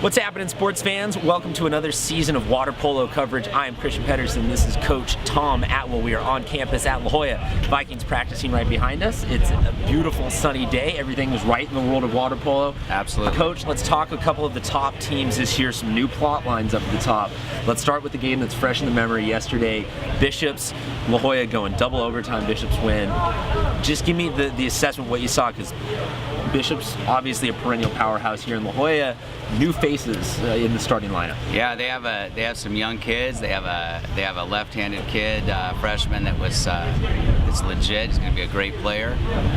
What's happening, sports fans? Welcome to another season of water polo coverage. I am Christian Pedersen. This is Coach Tom Atwell. We are on campus at La Jolla. Vikings practicing right behind us. It's a beautiful sunny day. Everything is right in the world of water polo. Absolutely. Coach, let's talk a couple of the top teams this year, some new plot lines up at the top. Let's start with the game that's fresh in the memory yesterday. Bishops, La Jolla going double overtime. Bishops win. Just give me the assessment of what you saw, because Bishops, obviously a perennial powerhouse here in La Jolla. New faces in the starting lineup. Yeah, they have some young kids. They have a left-handed kid, freshman that was that's legit. He's going to be a great player,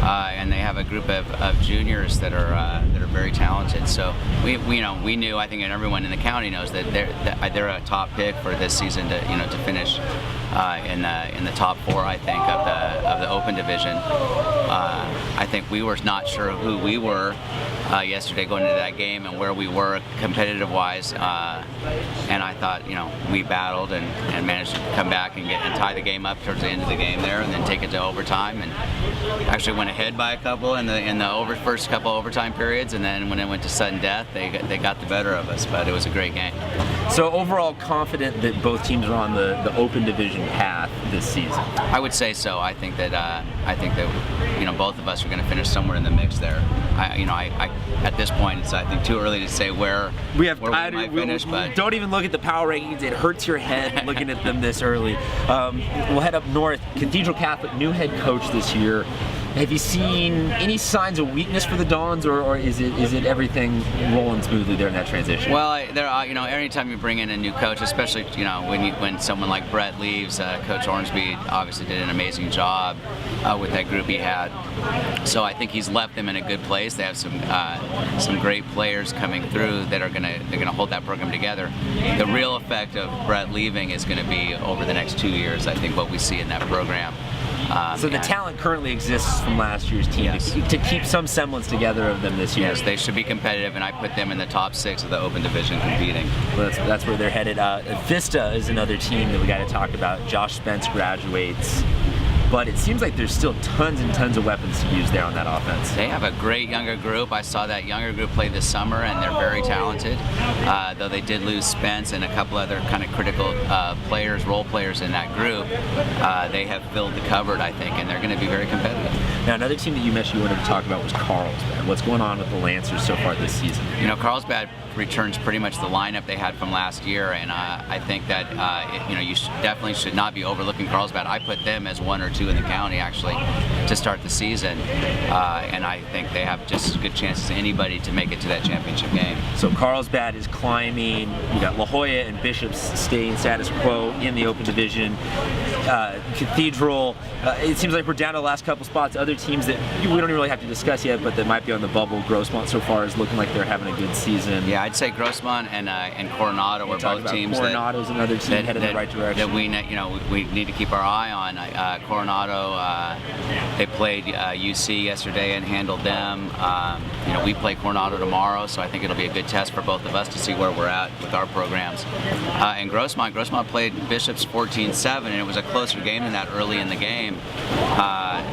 and they have a group of juniors that are very talented. So we knew, I think, and everyone in the county knows that they're a top pick for this season to finish in the top four, I think, of the Open Division. I think we were not sure who we were yesterday going into that game and where we were competitive-wise, and I thought, we battled and managed to come back and tie the game up towards the end of the game there, and then take it to overtime, and actually went ahead by a couple in the first couple overtime periods, and then when it went to sudden death, they got the better of us. But it was a great game. So overall, confident that both teams are on the Open Division path this season? I would say so. I think that both of us are going to finish somewhere in the mix there. At this point, it's, I think, too early to say where we might finish. But don't even look at the power rankings. It hurts your head looking at them this early. We'll head up north. Cathedral Catholic, new head coach this year. Have you seen any signs of weakness for the Dons, or is it everything rolling smoothly there in that transition? Well, anytime you bring in a new coach, especially when someone like Brett leaves, Coach Ormsby obviously did an amazing job with that group he had. So I think he's left them in a good place. They have some great players coming through that are gonna hold that program together. The real effect of Brett leaving is going to be over the next 2 years. I think what we see in that program. So the talent currently exists from last year's team, yes, to keep some semblance together of them this year. Yes, they should be competitive, and I put them in the top 6 of the Open Division competing. Well, that's where they're headed. Vista is another team that we got to talk about. Josh Spence graduates, but it seems like there's still tons and tons of weapons to use there on that offense. They have a great younger group. I saw that younger group play this summer, and they're very talented. Though they did lose Spence and a couple other kind of critical role players in that group, they have filled the cupboard, I think, and they're going to be very competitive. Now, another team that you mentioned you wanted to talk about was Carlsbad. What's going on with the Lancers so far this season? Carlsbad returns pretty much the lineup they had from last year, and I think that you definitely should not be overlooking Carlsbad. I put them as 1 or 2 in the county, actually, to start the season, and I think they have just as good chances as anybody to make it to that championship game. So Carlsbad is climbing. You got La Jolla and Bishops staying status quo in the Open Division. Cathedral, it seems like we're down to the last couple spots. Other teams that we don't really have to discuss yet, but that might be on the bubble. Grossmont so far is looking like they're having a good season. Yeah, I'd say Grossmont and Coronado are both teams Coronado's another team headed in the right direction. That we need to keep our eye on. Coronado, they played UC yesterday and handled them. We play Coronado tomorrow, so I think it'll be a good test for both of us to see where we're at with our programs. And Grossmont played Bishops 14-7, and it was a closer game than that early in the game.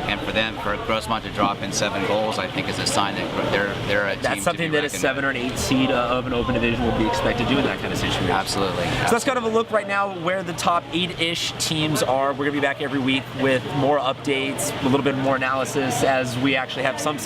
And for Grossmont to drop in 7 goals, I think is a sign that they're a team. That's something that a 7 or an 8 seed of an Open Division would be expected to do in that kind of situation. Absolutely. So that's kind of a look right now where the top 8-ish teams are. We're going to be back every week with more updates, a little bit more analysis as we actually have some